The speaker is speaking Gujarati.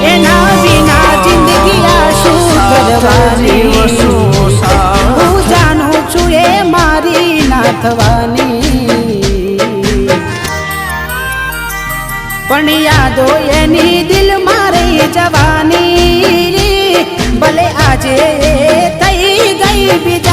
એના વિના જિંદગી આ શું કરવાની હું જાણું છું એ મારી ના થવાની પણ યાદો એની દિલ મારી જવાની ભલે આજે થઈ ગઈ બીજા